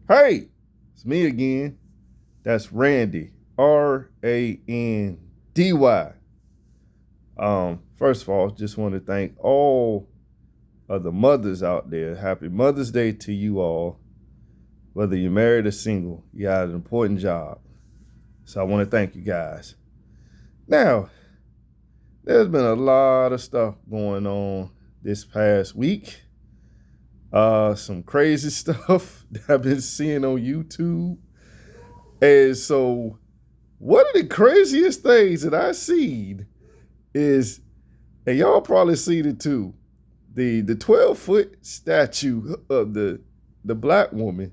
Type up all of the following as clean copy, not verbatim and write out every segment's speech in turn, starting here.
Hey, it's me again. That's Randy. Randy. First of all, just want to thank all of the mothers out there. Happy Mother's Day to you all. Whether you're married or single, you got an important job. So I want to thank you guys. Now, there's been a lot of stuff going on this past week. Some crazy stuff that I've been seeing on YouTube. And so one of the craziest things that I seen is, and y'all probably seen it too, the 12-foot statue of the black woman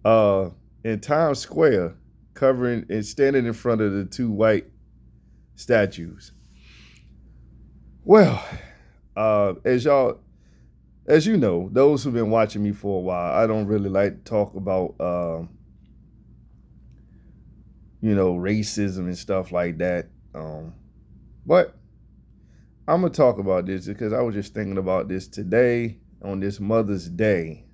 in Times Square covering and standing in front of the two white statues. Well, as you know, those who've been watching me for a while, I don't really like to talk about racism and stuff like that. But I'm gonna talk about this because I was just thinking about this today on this Mother's Day.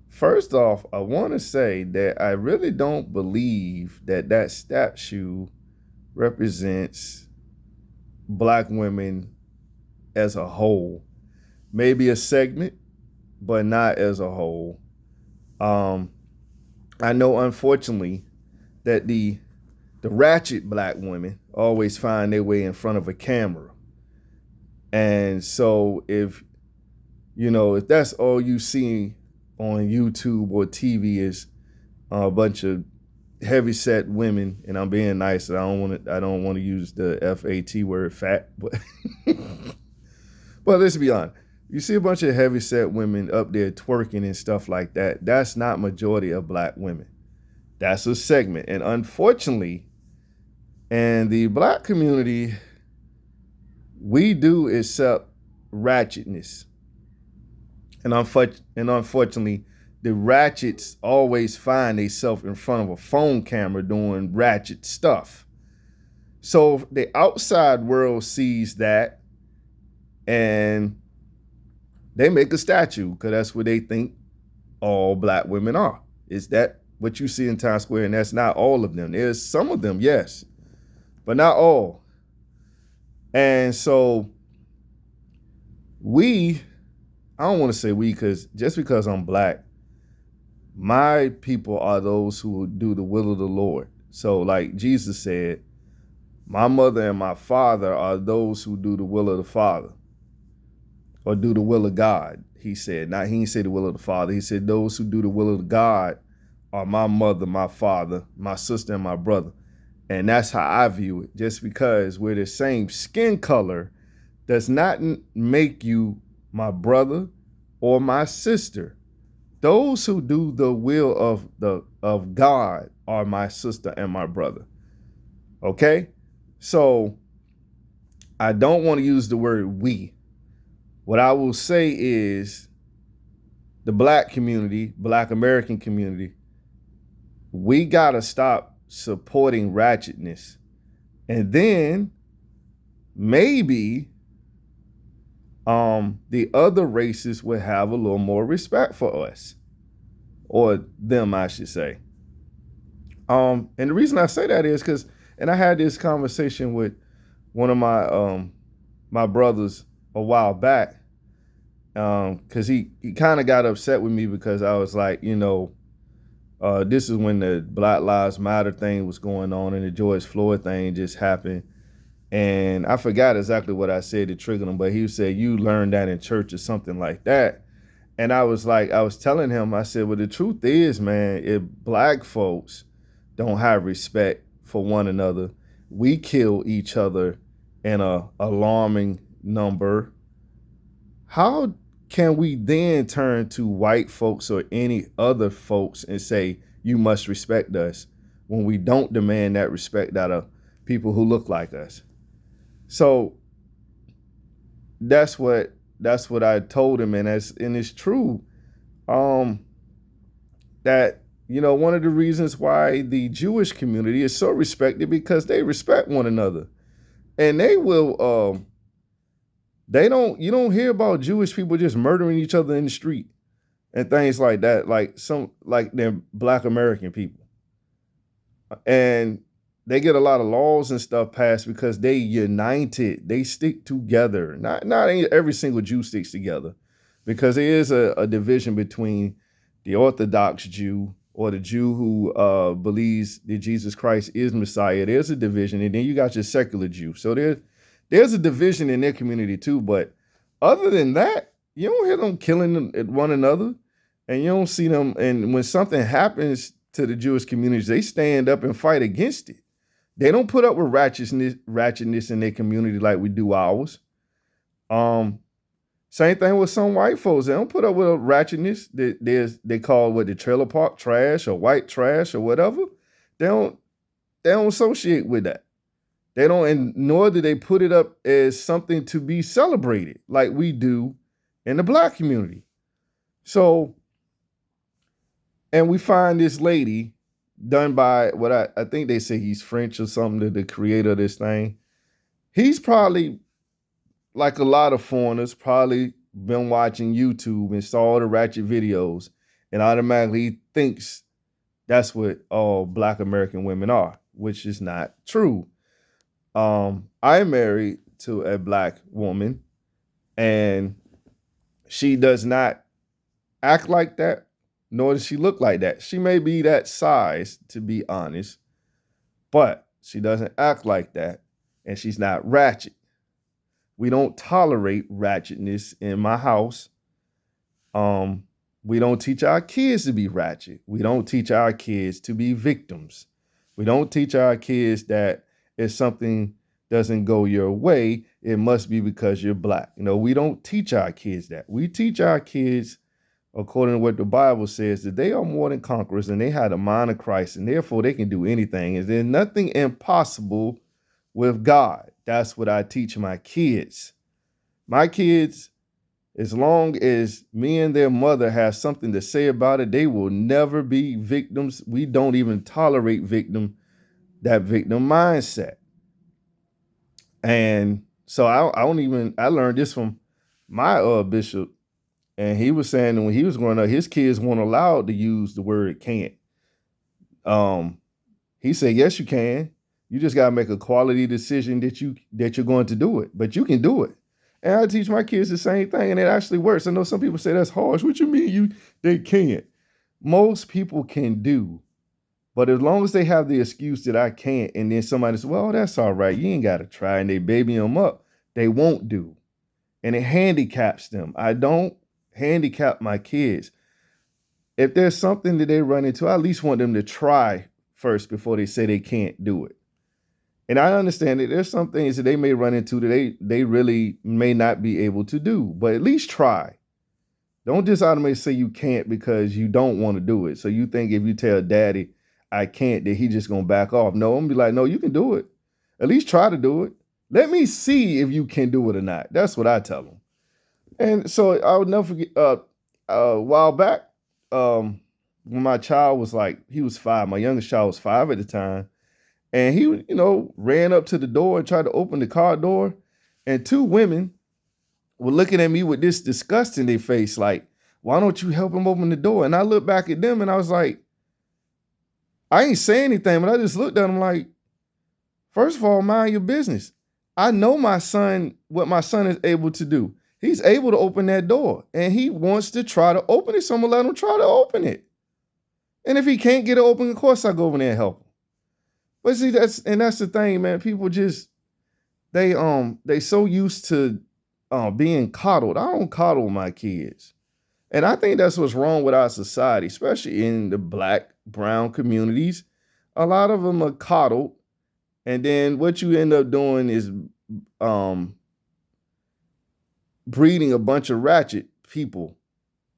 First off, I want to say that I really don't believe that statue represents black women as a whole. Maybe a segment, but not as a whole. I know, unfortunately, that the ratchet black women always find their way in front of a camera. And so if that's all you see on YouTube or TV is a bunch of heavy set women, and I'm being nice, I don't want to use the FAT word fat, but but let's be honest. You see a bunch of heavy set women up there twerking and stuff like that. That's not majority of black women. That's a segment. And unfortunately, in the black community, we do accept ratchetness. And unfortunately, the ratchets always find themselves in front of a phone camera doing ratchet stuff. So the outside world sees that and they make a statue because that's what they think all black women are. Is that what you see in Times Square? And that's not all of them. There's some of them, yes, but not all. And so I don't want to say we just because I'm black, my people are those who do the will of the Lord. So like Jesus said, my mother and my father are those who do the will of the Father or do the will of God. He said, he didn't say the will of the Father. He said those who do the will of God are my mother, my father, my sister, and my brother. And that's how I view it. Just because we're the same skin color does not make you my brother or my sister. Those who do the will of God are my sister and my brother. Okay? So I don't want to use the word we. What I will say is the black community, black American community, we got to stop supporting ratchetness. And then maybe the other races would have a little more respect for us, or them, I should say. And the reason I say that is because, and I had this conversation with one of my brothers a while back, because he kind of got upset with me because I was like, this is when the Black Lives Matter thing was going on and the George Floyd thing just happened. And I forgot exactly what I said to trigger him, but he said, you learned that in church or something like that. And I was telling him, I said, well, the truth is, man, if black folks don't have respect for one another, we kill each other in a alarming number. How can we then turn to white folks or any other folks and say, you must respect us, when we don't demand that respect out of people who look like us? So that's what I told him, and it's true. That one of the reasons why the Jewish community is so respected, because they respect one another, and they will. You don't hear about Jewish people just murdering each other in the street. and things like that, like they're Black American people, and they get a lot of laws and stuff passed because they united, they stick together. Not every single Jew sticks together, because there is a division between the Orthodox Jew, or the Jew who believes that Jesus Christ is Messiah. There's a division, and then you got your secular Jew. So there's a division in their community too. But other than that, you don't hear them killing one another, and you don't see them. And when something happens to the Jewish communities, they stand up and fight against it. They don't put up with ratchetness in their community like we do ours. Um, Same thing with some white folks. They don't put up with a ratchetness. They call what the trailer park trash or white trash or whatever. They don't associate with that. They don't, and nor do they put it up as something to be celebrated like we do in the Black community. So, and we find this lady done by what I think they say he's French or something, the creator of this thing. He's probably, like a lot of foreigners, probably been watching YouTube and saw the ratchet videos and automatically thinks that's what all Black American women are, which is not true. I'm married to a Black woman, and she does not act like that, nor does she look like that. She may be that size, to be honest, but she doesn't act like that, and she's not ratchet. We don't tolerate ratchetness in my house. We don't teach our kids to be ratchet. We don't teach our kids to be victims. We don't teach our kids that if something doesn't go your way, it must be because you're Black. We don't teach our kids that. We teach our kids, according to what the Bible says, that they are more than conquerors, and they have the mind of Christ, and therefore they can do anything. And there's nothing impossible with God. That's what I teach my kids. My kids, as long as me and their mother have something to say about it, they will never be victims. We don't even tolerate that victim mindset. And so I learned this from my bishop, and he was saying that when he was growing up, his kids weren't allowed to use the word can't. He said, yes, you can. You just got to make a quality decision that you're going to do it, but you can do it. And I teach my kids the same thing, and it actually works. I know some people say that's harsh. What you mean they can't? Most people can do, but as long as they have the excuse that I can't, and then somebody says, well, that's all right, you ain't got to try, and they baby them up, they won't do. And it handicaps them. I don't handicap my kids. If there's something that they run into, I at least want them to try first before they say they can't do it. And I understand that there's some things that they may run into that they really may not be able to do, but at least try. Don't just automatically say you can't because you don't want to do it. So you think if you tell daddy, I can't, that he just going to back off. No, I'm going to be like, no, you can do it. At least try to do it. Let me see if you can do it or not. That's what I tell them. And so I would never forget, a while back, when my child was he was 5, my youngest child was 5 at the time. And he, ran up to the door and tried to open the car door. And 2 women were looking at me with this disgust in their face, like, why don't you help him open the door? And I looked back at them and I was like, I ain't say anything, but I just looked at them like, first of all, mind your business. I know what my son is able to do. He's able to open that door, and he wants to try to open it, so I'm gonna let him try to open it. And if he can't get it open, of course I go over there and help him. But see, that's the thing, man. People just they so used to being coddled. I don't coddle my kids. And I think that's what's wrong with our society, especially in the Black, brown communities. A lot of them are coddled, and then what you end up doing is breeding a bunch of ratchet people,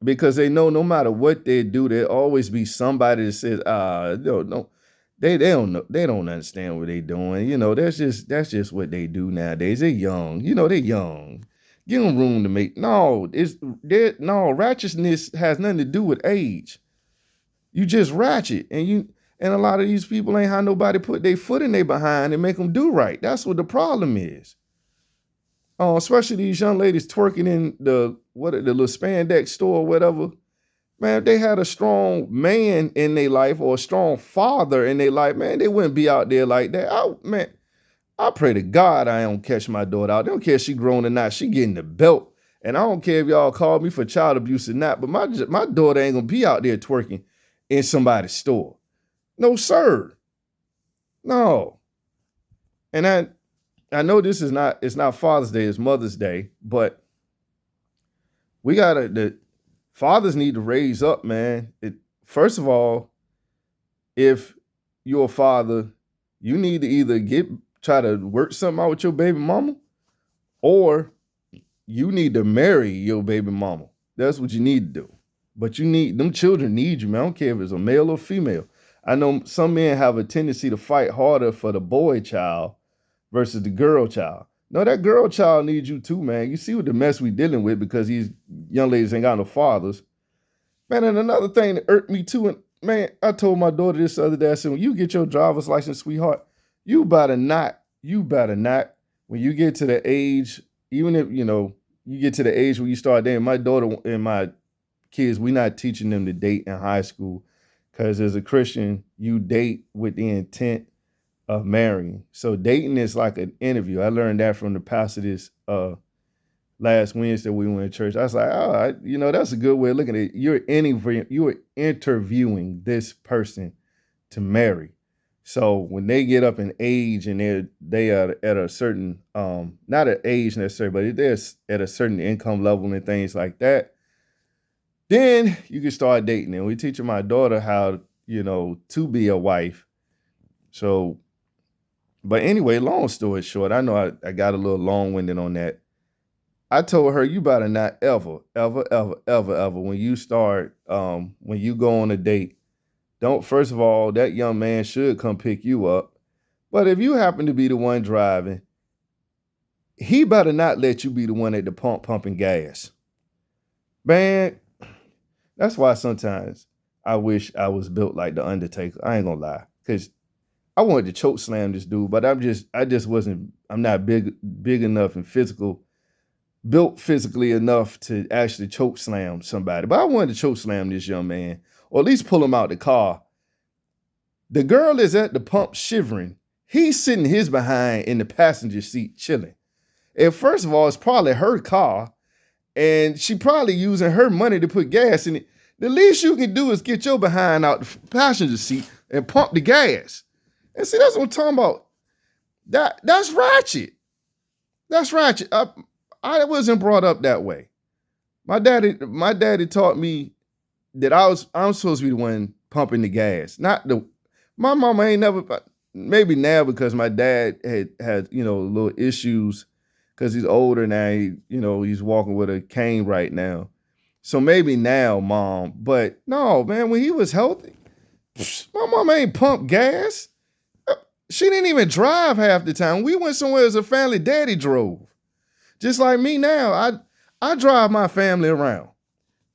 because they know no matter what they do, there'll always be somebody that says, no. They don't know. They don't understand what they're doing. That's just what they do nowadays. They're young. They're young. Give them room to make. No, ratchetness has nothing to do with age. You just ratchet, and a lot of these people ain't had nobody put their foot in their behind and make them do right. That's what the problem is. Especially these young ladies twerking in the little spandex store or whatever. Man, if they had a strong man in their life or a strong father in their life, man, they wouldn't be out there like that. Man, I pray to God I don't catch my daughter out. They don't care if she grown or not. She getting the belt. And I don't care if y'all call me for child abuse or not, but my daughter ain't gonna be out there twerking in somebody's store. No, sir. No. And I know this is not, it's not Father's Day, it's Mother's Day, but the fathers need to raise up, man. First of all, if you're a father, you need to either try to work something out with your baby mama, or you need to marry your baby mama. That's what you need to do. But them children need you, man. I don't care if it's a male or female. I know some men have a tendency to fight harder for the boy child versus the girl child. No, that girl child needs you too, man. You see what the mess we dealing with because these young ladies ain't got no fathers. Man, and another thing that irked me too, and man, I told my daughter this the other day, I said, when you get your driver's license, sweetheart, you better not, when you get to the age, even if, you get to the age where you start dating, my daughter and my kids, we're not teaching them to date in high school because as a Christian, you date with the intent of marrying. So dating is like an interview. I learned that from the pastor this last Wednesday we went to church. I was like, that's a good way of looking at it. You're interviewing this person to marry. So when they get up in age and they are at a certain, not at age necessarily, but they're at a certain income level and things like that, then you can start dating. And we teaching my daughter how, to be a wife. So, but anyway, long story short, I know I got a little long-winded on that. I told her, you better not ever, ever, ever, ever, ever, when you go on a date, first of all, that young man should come pick you up. But if you happen to be the one driving, he better not let you be the one at the pump pumping gas. Man, that's why sometimes I wish I was built like the Undertaker. I ain't gonna lie. Because I wanted to choke slam this dude, but I'm not big enough and built physically enough to actually choke slam somebody. But I wanted to choke slam this young man, or at least pull him out the car. The girl is at the pump shivering. He's sitting his behind in the passenger seat chilling. And first of all, it's probably her car, and she probably using her money to put gas in it. The least you can do is get your behind out the passenger seat and pump the gas. And see, that's what I'm talking about. That's ratchet. That's ratchet. I wasn't brought up that way. My daddy taught me that I'm supposed to be the one pumping the gas. My mama ain't never, maybe now because my dad had little issues because he's older now. He's walking with a cane right now. So maybe now, Mom. But no, man, when he was healthy, my mama ain't pumped gas. She didn't even drive half the time. We went somewhere as a family, Daddy drove. Just like me now, I drive my family around.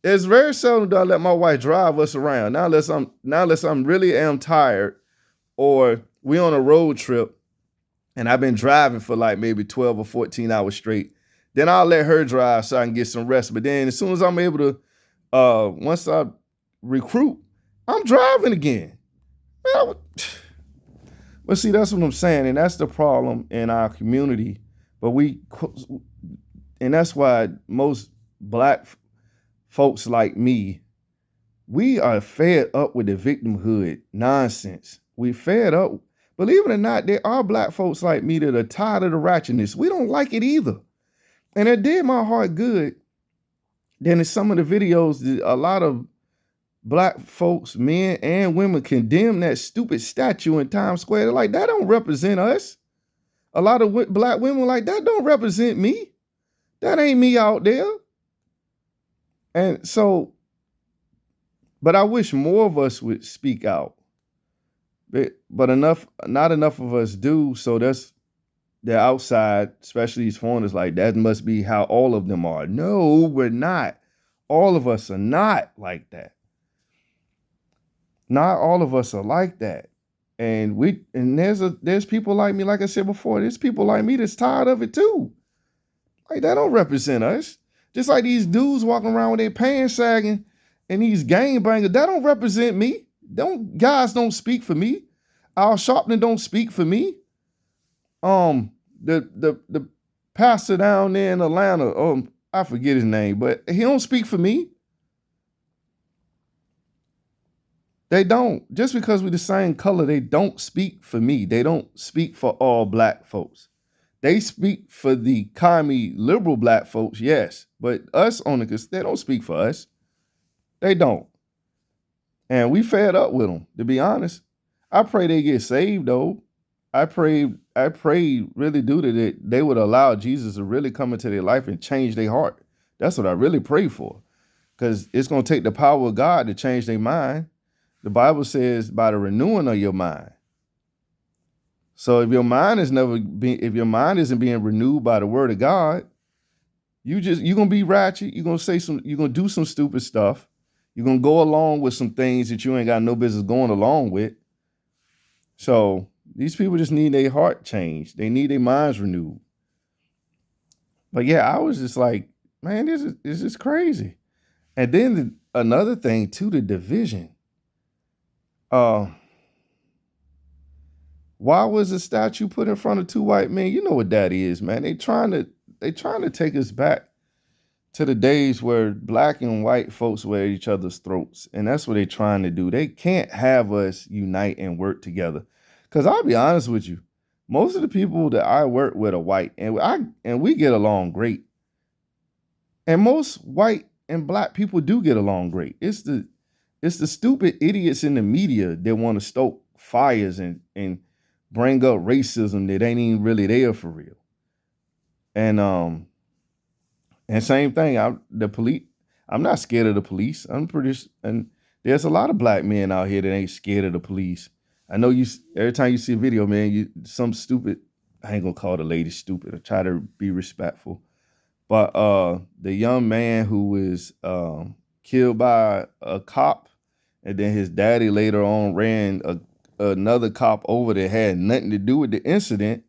It's very seldom that I let my wife drive us around. Now unless I'm really am tired, or we on a road trip and I've been driving for like maybe 12 or 14 hours straight, then I'll let her drive so I can get some rest. But then as soon as I'm able to, once I recruit, I'm driving again. Man, but see, that's what I'm saying. And that's the problem in our community. And that's why most black folks like me, we are fed up with the victimhood nonsense. We fed up. Believe it or not, there are black folks like me that are tired of the ratchetness. We don't like it either. And it did my heart good. Then in some of the videos, a lot of black folks, men and women, condemn that stupid statue in Times Square. They're like, that don't represent us. A lot of black women like, that don't represent me. That ain't me out there. And so, but I wish more of us would speak out. But not enough of us do. So they're outside, especially these foreigners, like that must be how all of them are. No, we're not. All of us are not like that. Not all of us are like that. And there's people like me, like I said before, there's people like me that's tired of it too. Like that don't represent us. Just like these dudes walking around with their pants sagging and these gangbangers, that don't represent me. Guys don't speak for me. Al Sharpton don't speak for me. The pastor down there in Atlanta, I forget his name, but he don't speak for me. They don't. Just because we're the same color, they don't speak for me. They don't speak for all black folks. They speak for the commie liberal black folks, yes. But us on they don't speak for us. They don't. And we fed up with them, to be honest. I pray they get saved, though. I pray really do that they would allow Jesus to really come into their life and change their heart. That's what I really pray for. Because it's going to take the power of God to change their mind. The Bible says by the renewing of your mind. So if your mind isn't being renewed by the word of God, you're gonna be ratchet. You're gonna do some stupid stuff. You're gonna go along with some things that you ain't got no business going along with. So these people just need their heart changed. They need their minds renewed. But yeah, I was just like, man, this is crazy. And then another thing too, the division. Why was a statue put in front of two white men? You know what that is, man. They trying to take us back to the days where black and white folks were at each other's throats. And that's what they're trying to do. They can't have us unite and work together. Because I'll be honest with you, most of the people that I work with are white, and we get along great. And most white and black people do get along great. It's the stupid idiots in the media that want to stoke fires and bring up racism that ain't even really there for real. And same thing, the police, I'm not scared of the police. And there's a lot of black men out here that ain't scared of the police. I know every time you see a video, man, some stupid, I ain't gonna call the lady stupid. I try to be respectful. But the young man who was killed by a cop, and then his daddy later on ran another cop over that had nothing to do with the incident.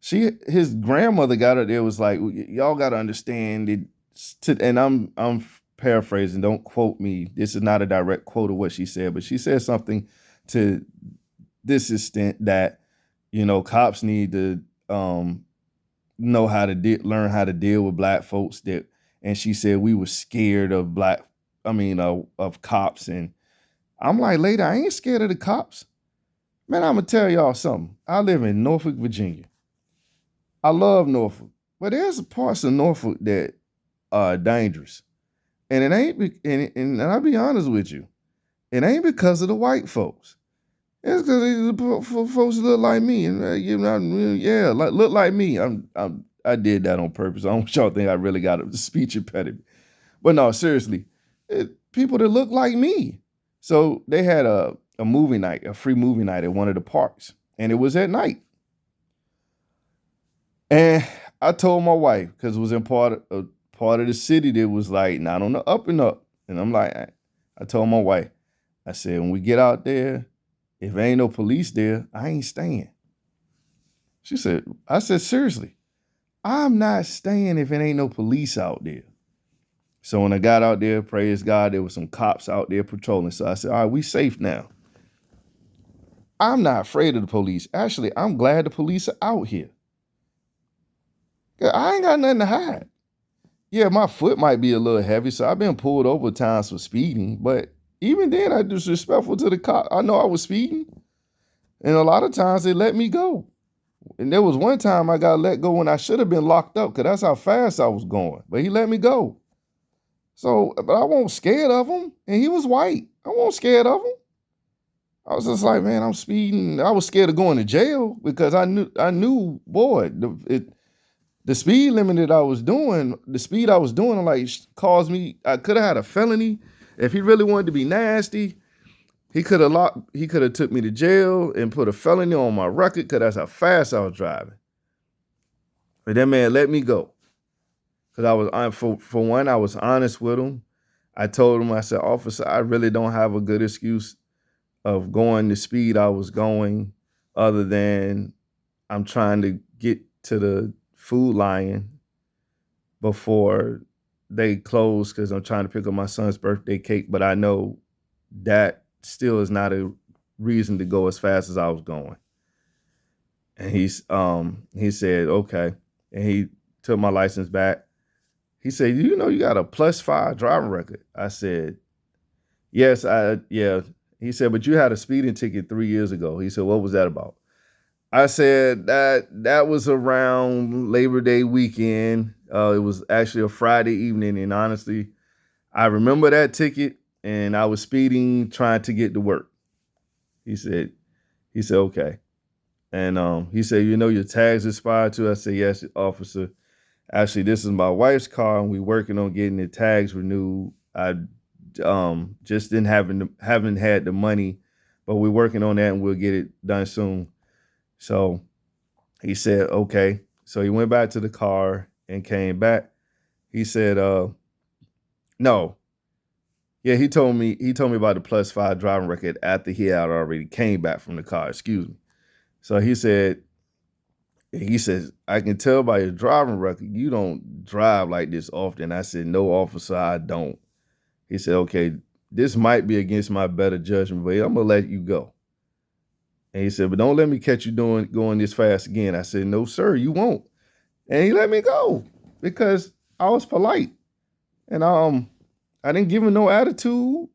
His grandmother got up there, was like, y'all got to understand it. And I'm paraphrasing, don't quote me. This is not a direct quote of what she said, but she said something to this extent that, cops need to know how to learn how to deal with black folks. And she said we were scared of of cops. And I'm like, lady, I ain't scared of the cops. Man, I'm gonna tell y'all something. I live in Norfolk, Virginia. I love Norfolk, but there's parts of Norfolk that are dangerous. And it ain't, and I'll be honest with you, it ain't because of the white folks. It's because the folks look like me, and look like me. I did that on purpose. I don't want y'all think I really got a speech impediment. But no, seriously, people that look like me. So they had a movie night, a free movie night at one of the parks, and it was at night. And I told my wife, because it was in part of the city that was like not on the up and up. And I'm like, I told my wife, I said, when we get out there, if ain't no police there, I ain't staying. I said, seriously, I'm not staying if it ain't no police out there. So when I got out there, praise God, there was some cops out there patrolling. So I said, all right, we safe now. I'm not afraid of the police. Actually, I'm glad the police are out here. I ain't got nothing to hide. Yeah, my foot might be a little heavy, so I've been pulled over times for speeding. But even then, I was respectful to the cop. I know I was speeding. And a lot of times they let me go. And there was one time I got let go when I should have been locked up, because that's how fast I was going. But he let me go. So, but I wasn't scared of him. And he was white. I wasn't scared of him. I was just like, man, I'm speeding. I was scared of going to jail because I knew, boy, the speed limit that I was doing, the speed I was doing, like, caused me, I could have had a felony. If he really wanted to be nasty, he could have took me to jail and put a felony on my record, because that's how fast I was driving. But that man let me go. Because for one, I was honest with him. I told him, I said, officer, I really don't have a good excuse of going the speed I was going, other than I'm trying to get to the Food Lion before they closed because I'm trying to pick up my son's birthday cake, but I know that still is not a reason to go as fast as I was going. And he said, okay. And he took my license back. He said, you know, you got a +5 driving record. I said, yes, yeah. He said, but you had a speeding ticket 3 years ago. He said, what was that about? I said that was around Labor Day weekend. It was actually a Friday evening, and honestly, I remember that ticket, and I was speeding, trying to get to work. He said, okay. And he said, you know, your tags expired too. I said, yes, officer. Actually, this is my wife's car, and we're working on getting the tags renewed. I just haven't had the money, but we're working on that, and we'll get it done soon. So he said, okay. So he went back to the car and came back. He said, no. Yeah, he told me about the +5 driving record after he had already came back from the car. Excuse me. So he says, I can tell by your driving record, you don't drive like this often. I said, no, officer, I don't. He said, okay, this might be against my better judgment, but I'm going to let you go. And he said, but don't let me catch you going this fast again. I said, no, sir, you won't. And he let me go because I was polite. And I didn't give him no attitude.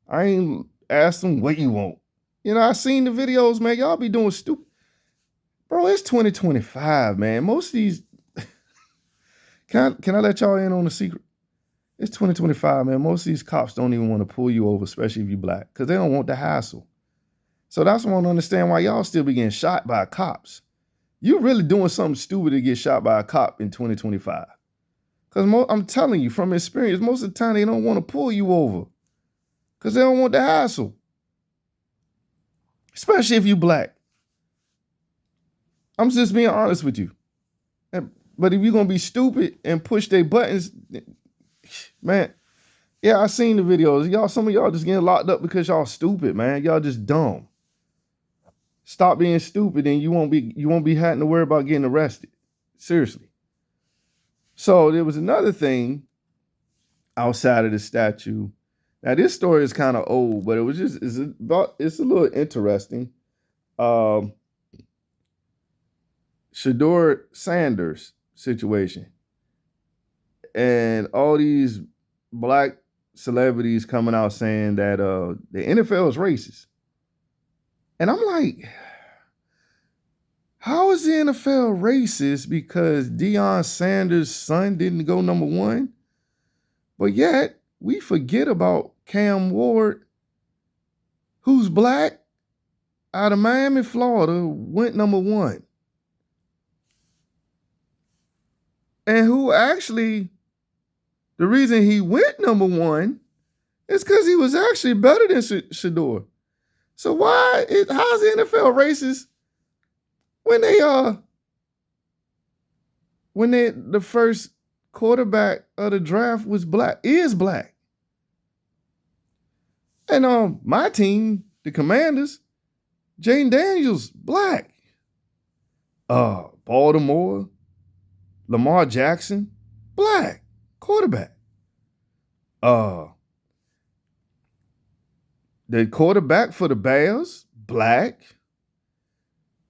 I ain't asked him what you want. You know, I seen the videos, man. Y'all be doing stupid. Bro, it's 2025, man. Most of these, can I let y'all in on a secret? It's 2025, man. Most of these cops don't even want to pull you over, especially if you're black, because they don't want the hassle. So that's why I don't understand why y'all still be getting shot by cops. You really doing something stupid to get shot by a cop in 2025. Because I'm telling you from experience, most of the time they don't want to pull you over because they don't want the hassle, especially if you black. I'm just being honest with you. But if you're going to be stupid and push their buttons, man, yeah, I seen the videos. Some of y'all just getting locked up because y'all stupid, man. Y'all just dumb. Stop being stupid and you won't be having to worry about getting arrested. Seriously. So there was another thing outside of the statue. Now this story is kind of old, but it's a little interesting. Shedeur Sanders situation. And all these black celebrities coming out saying that the NFL is racist. And I'm like, how is the NFL racist because Deion Sanders' son didn't go number 1? But yet, we forget about Cam Ward, who's black, out of Miami, Florida, went number 1. And who actually, the reason he went number 1 is because he was actually better than Shedeur. So how's the NFL racist when the first quarterback of the draft is black? And my team, the Commanders, Jane Daniels, black. Baltimore, Lamar Jackson, black quarterback. The quarterback for the Bears, black.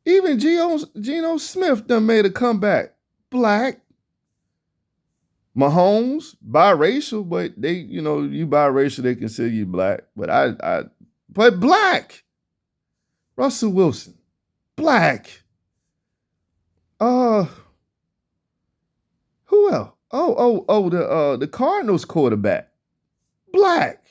Even Geno Smith done made a comeback, black. Mahomes, biracial, but you biracial, they consider you black. But black. Russell Wilson, black. Who else? The Cardinals quarterback, black.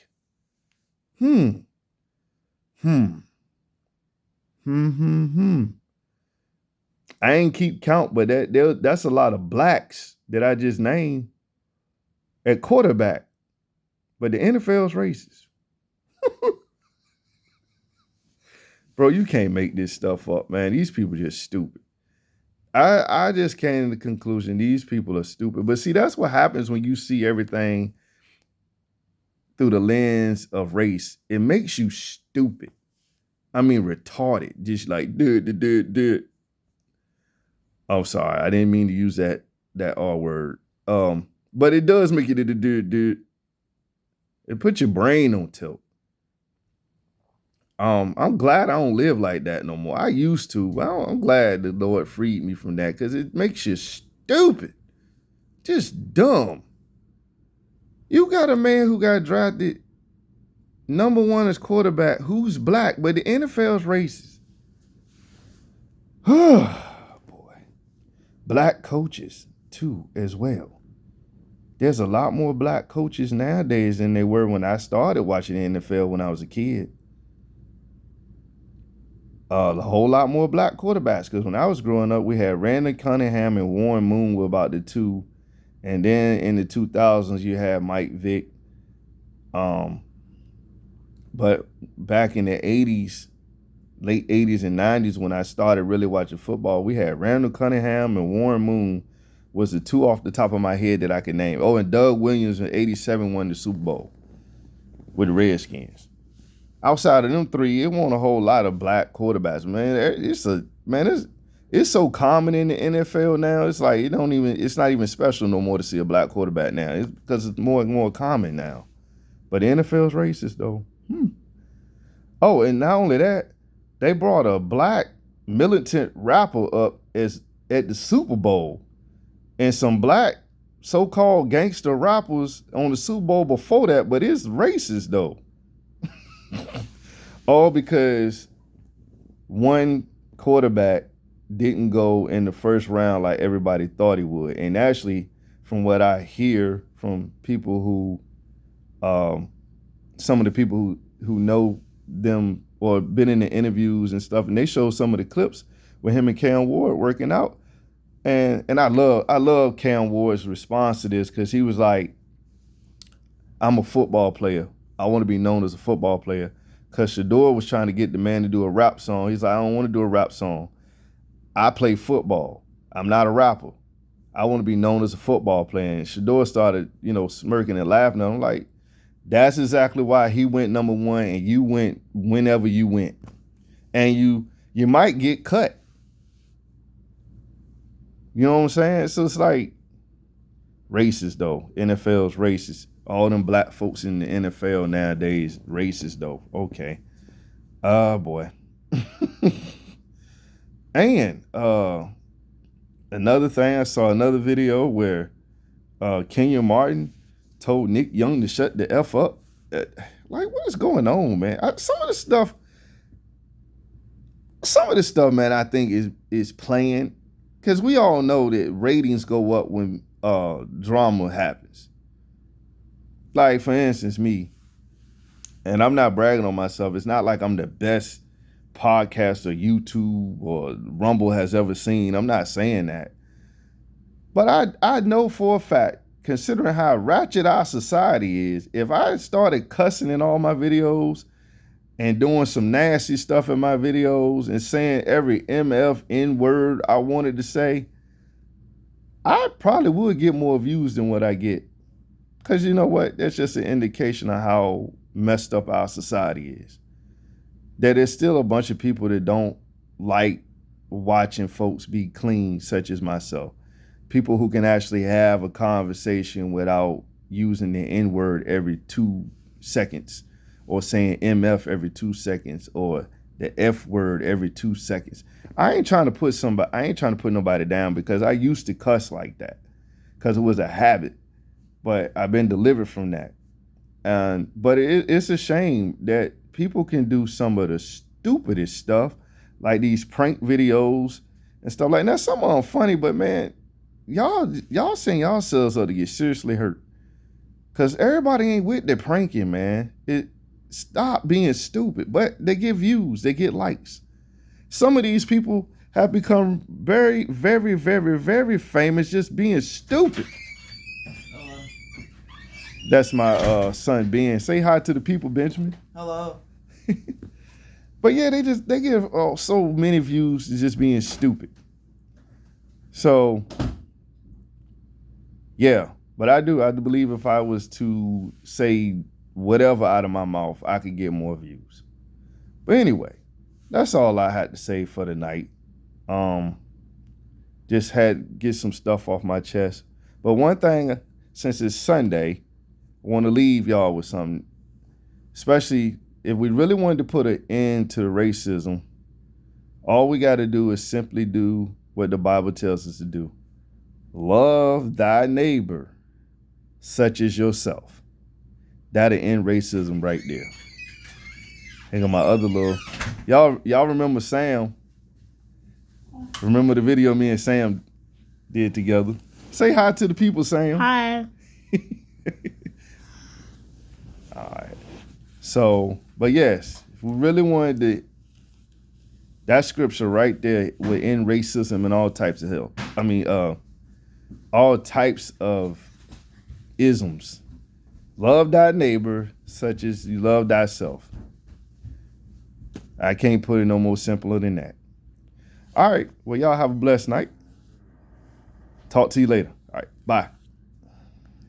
I ain't keep count, but that's a lot of blacks that I just named at quarterback. But the NFL's racist. Bro, you can't make this stuff up, man. These people are just stupid. I just came to the conclusion these people are stupid. But see, that's what happens when you see everything through the lens of race. It makes you stupid. I mean, retarded. Just like, dude. I'm sorry. I didn't mean to use that R word. But it does make you do. It put your brain on tilt. I'm glad I don't live like that no more. I used to, but I'm glad the Lord freed me from that because it makes you stupid, just dumb. You got a man who got drafted #1 as quarterback who's black, but the NFL's racist. Oh boy, black coaches too as well. There's a lot more black coaches nowadays than there were when I started watching the NFL when I was a kid. A whole lot more black quarterbacks because when I was growing up, we had Randall Cunningham and Warren Moon were about the two. And then in the 2000s, you had Mike Vick. But back in the 80s, late 80s and 90s, when I started really watching football, we had Randall Cunningham and Warren Moon was the two off the top of my head that I could name. Oh, and Doug Williams in 87 won the Super Bowl with the Redskins. Outside of them three, it wasn't a whole lot of black quarterbacks, man. It's so common in the NFL now. It's like it's not even special no more to see a black quarterback now. It's because it's more and more common now. But the NFL's racist though. Oh, and not only that, they brought a black militant rapper up at the Super Bowl, and some black so-called gangster rappers on the Super Bowl before that. But it's racist though. All because one quarterback didn't go in the first round like everybody thought he would. And actually, from what I hear from people who, some of the people who know them or been in the interviews and stuff, and they show some of the clips with him and Cam Ward working out. And I love Cam Ward's response to this because he was like, I'm a football player. I want to be known as a football player. Because Shador was trying to get the man to do a rap song. He's like, I don't want to do a rap song. I play football. I'm not a rapper. I want to be known as a football player. And Shador started, smirking and laughing. I'm like, that's exactly why he went #1 and you went whenever you went. And you might get cut. You know what I'm saying? So it's like racist though. NFL's racist. All them black folks in the NFL nowadays, racist though. Okay. Boy. And another thing, I saw another video where Kenya Martin told Nick Young to shut the F up. Like, what is going on, man? Some of this stuff, man, I think is playing. Because we all know that ratings go up when drama happens. Like, for instance, me, and I'm not bragging on myself. It's not like I'm the best podcaster YouTube or Rumble has ever seen. I'm not saying that. But I know for a fact, considering how ratchet our society is, if I started cussing in all my videos and doing some nasty stuff in my videos and saying every MF N word I wanted to say, I probably would get more views than what I get. Because you know what? That's just an indication of how messed up our society is. That there's still a bunch of people that don't like watching folks be clean, such as myself. People who can actually have a conversation without using the N-word every 2 seconds or saying MF every 2 seconds or the F word every 2 seconds. I ain't trying to put nobody down because I used to cuss like that because it was a habit. But I've been delivered from that. But it's a shame that people can do some of the stupidest stuff, like these prank videos and stuff like that. Some of them funny, but man, y'all send yourselves up to get seriously hurt. Because everybody ain't with the pranking, man. Stop being stupid. But they get views. They get likes. Some of these people have become very, very, very, very famous just being stupid. That's my son Ben. Say hi to the people, Benjamin. Hello. But yeah, they give so many views to just being stupid. So yeah, but I do believe if I was to say whatever out of my mouth, I could get more views. But anyway, that's all I had to say for the night. Just had to get some stuff off my chest. But one thing since it's Sunday, I want to leave y'all with something, especially if we really wanted to put an end to racism. All we got to do is simply do what the Bible tells us to do. Love thy neighbor such as yourself. That'll end racism right there. Hang on my other little. Y'all remember Sam? Remember the video me and Sam did together? Say hi to the people, Sam. Hi. All right. So, but yes, if we really wanted to, that scripture right there would end racism and all types of hell. I mean, all types of isms. Love thy neighbor such as you love thyself. I can't put it no more simpler than that. All right. Well, y'all have a blessed night. Talk to you later. All right. Bye.